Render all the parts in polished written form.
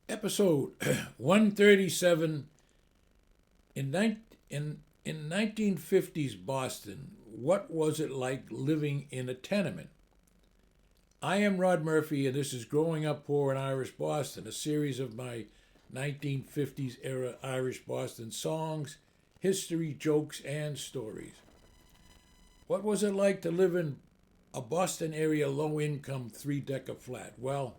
Episode 137. In 1950s Boston, what was it like living in a tenement? I am Rod Murphy, and this is Growing Up Poor in Irish Boston, a series of my 1950s era Irish Boston songs, history, jokes, and stories. What was it like to live in a Boston area low income three-decker flat? Well,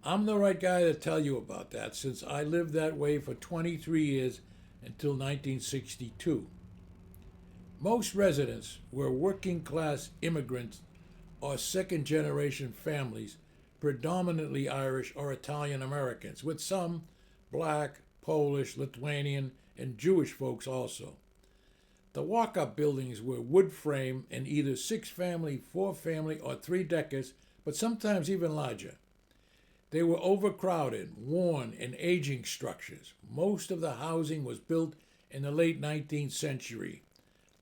I'm the right guy to tell you about that since I lived that way for 23 years until 1962. Most residents were working class immigrants or second generation families, predominantly Irish or Italian Americans, with some black, Polish, Lithuanian, and Jewish folks also. The walk up buildings were wood frame and either six family, four family, or three deckers, but sometimes even larger. They were overcrowded, worn, and aging structures. Most of the housing was built in the late 19th century.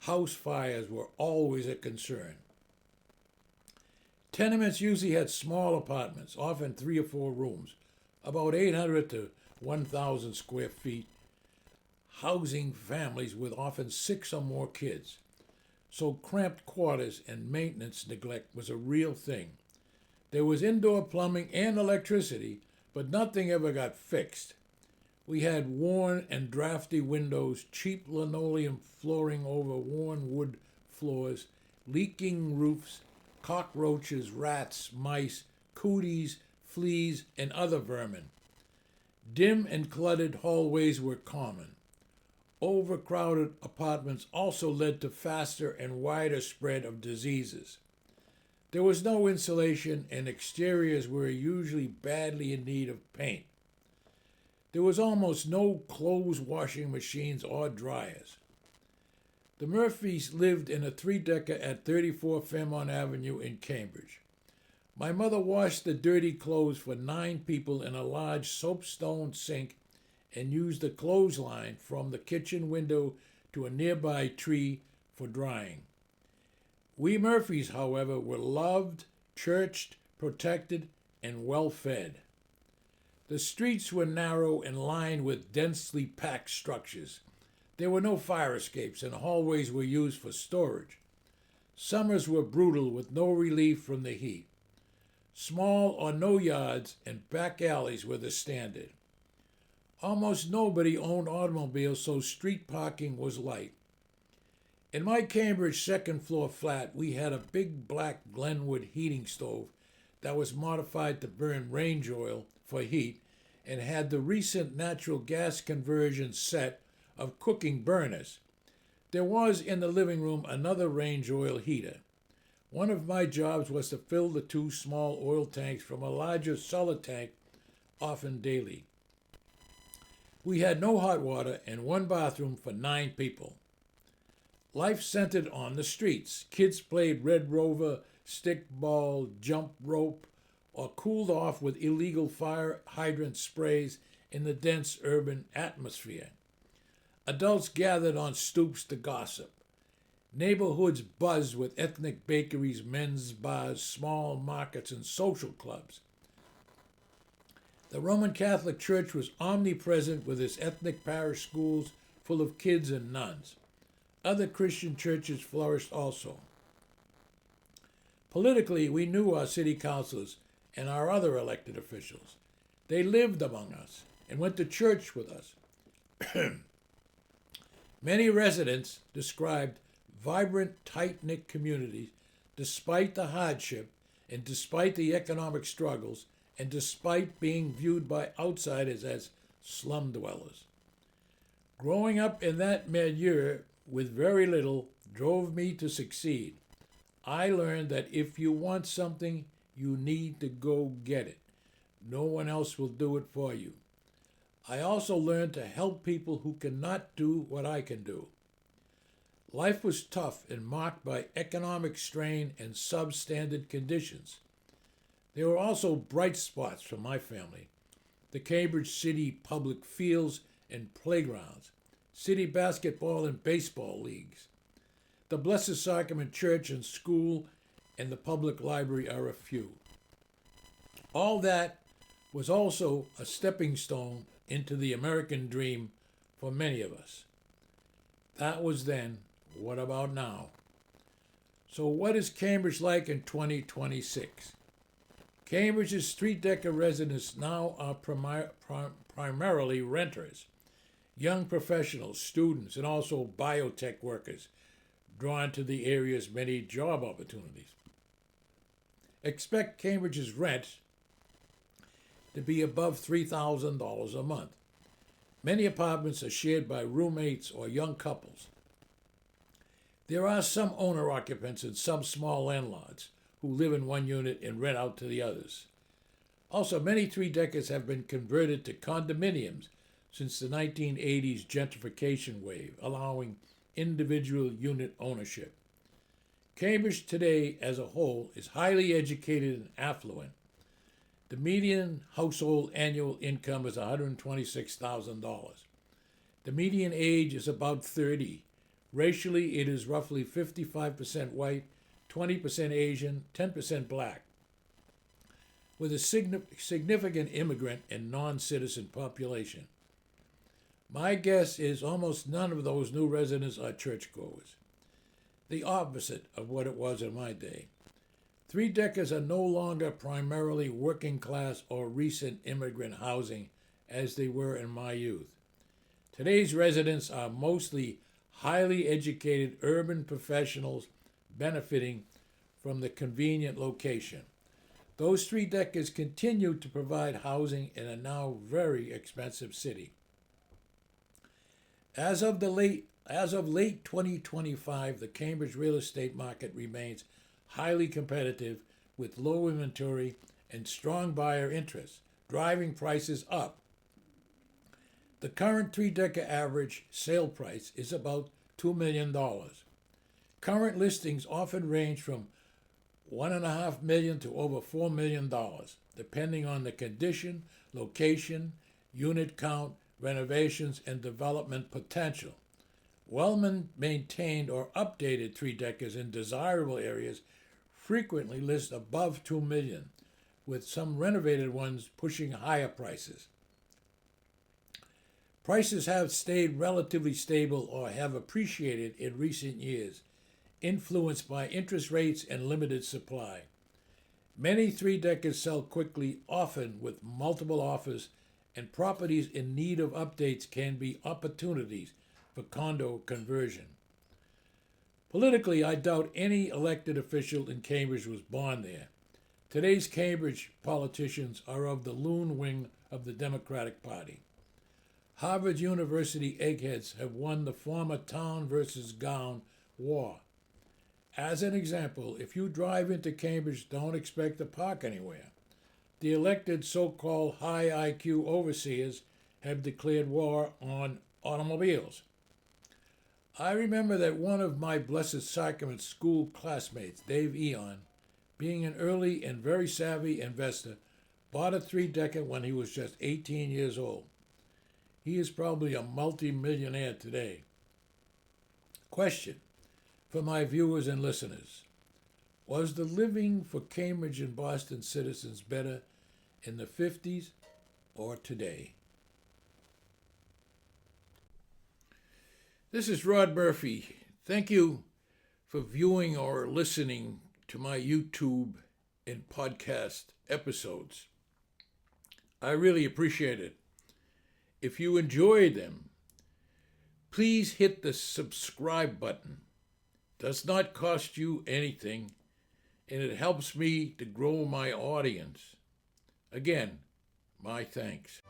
House fires were always a concern. Tenements usually had small apartments, often three or four rooms, about 800 to 1,000 square feet, housing families with often six or more kids. So cramped quarters and maintenance neglect was a real thing. There was indoor plumbing and electricity, but nothing ever got fixed. We had worn and drafty windows, cheap linoleum flooring over worn wood floors, leaking roofs, cockroaches, rats, mice, cooties, fleas, and other vermin. Dim and cluttered hallways were common. Overcrowded apartments also led to faster and wider spread of diseases. There was no insulation, and exteriors were usually badly in need of paint. There was almost no clothes washing machines or dryers. The Murphys lived in a three-decker at 34 Fairmont Avenue in Cambridge. My mother washed the dirty clothes for 9 people in a large soapstone sink and used a clothesline from the kitchen window to a nearby tree for drying. We Murphys, however, were loved, churched, protected, and well fed. The streets were narrow and lined with densely packed structures. There were no fire escapes, and hallways were used for storage. Summers were brutal with no relief from the heat. Small or no yards and back alleys were the standard. Almost nobody owned automobiles, so street parking was light. In my Cambridge second floor flat, we had a big black Glenwood heating stove that was modified to burn range oil for heat and had the recent natural gas conversion set of cooking burners. There was in the living room another range oil heater. One of my jobs was to fill the two small oil tanks from a larger solid tank, often daily. We had no hot water and one bathroom for 9 people. Life centered on the streets. Kids played Red Rover, stickball, jump rope, or cooled off with illegal fire hydrant sprays in the dense urban atmosphere. Adults gathered on stoops to gossip. Neighborhoods buzzed with ethnic bakeries, men's bars, small markets, and social clubs. The Roman Catholic Church was omnipresent with its ethnic parish schools full of kids and nuns. Other Christian churches flourished also. Politically, we knew our city councilors and our other elected officials. They lived among us and went to church with us. Many residents described vibrant, tight-knit communities despite the hardship and despite the economic struggles and despite being viewed by outsiders as slum dwellers. Growing up in that milieu with very little drove me to succeed. I learned that if you want something, you need to go get it. No one else will do it for you. I also learned to help people who cannot do what I can do. Life was tough and marked by economic strain and substandard conditions. There were also bright spots for my family. The Cambridge City public fields and playgrounds, city basketball and baseball leagues. The Blessed Sacrament Church and School and the public library are a few. All that was also a stepping stone into the American dream for many of us. That was then. What about now? So what is Cambridge like in 2026? Cambridge's three-decker residents now are primarily renters, young professionals, students, and also biotech workers drawn to the area's many job opportunities. Expect Cambridge's rent to be above $3,000 a month. Many apartments are shared by roommates or young couples. There are some owner-occupants and some small landlords who live in one unit and rent out to the others. Also, many three-deckers have been converted to condominiums since the 1980s gentrification wave, allowing individual unit ownership. Cambridge today as a whole is highly educated and affluent. The median household annual income is $126,000. The median age is about 30. Racially, it is roughly 55% white, 20% Asian, 10% black, with a significant immigrant and non-citizen population. My guess is almost none of those new residents are churchgoers. The opposite of what it was in my day. Three-deckers are no longer primarily working class or recent immigrant housing as they were in my youth. Today's residents are mostly highly educated urban professionals benefiting from the convenient location. Those three-deckers continue to provide housing in a now very expensive city. As of late 2025, the Cambridge real estate market remains highly competitive with low inventory and strong buyer interest, driving prices up. The current three-decker average sale price is about $2 million. Current listings often range from $1.5 million to over $4 million, depending on the condition, location, unit count, renovations, and development potential. Well-maintained or updated three-deckers in desirable areas frequently list above $2 million, with some renovated ones pushing higher prices. Prices have stayed relatively stable or have appreciated in recent years, influenced by interest rates and limited supply. Many three-deckers sell quickly, often with multiple offers, and properties in need of updates can be opportunities for condo conversion. Politically, I doubt any elected official in Cambridge was born there. Today's Cambridge politicians are of the loon wing of the Democratic Party. Harvard University eggheads have won the former town versus gown war. As an example, if you drive into Cambridge, don't expect to park anywhere. The elected so-called high IQ overseers have declared war on automobiles. I remember that one of my Blessed Sacrament school classmates, Dave Eon, being an early and very savvy investor, bought a three-decker when he was just 18 years old. He is probably a multi-millionaire today. Question for my viewers and listeners. Was the living for Cambridge and Boston citizens better in the 50s or today? This is Rod Murphy. Thank you for viewing or listening to my YouTube and podcast episodes. I really appreciate it. If you enjoyed them, please hit the subscribe button. Does not cost you anything, and it helps me to grow my audience. Again, my thanks.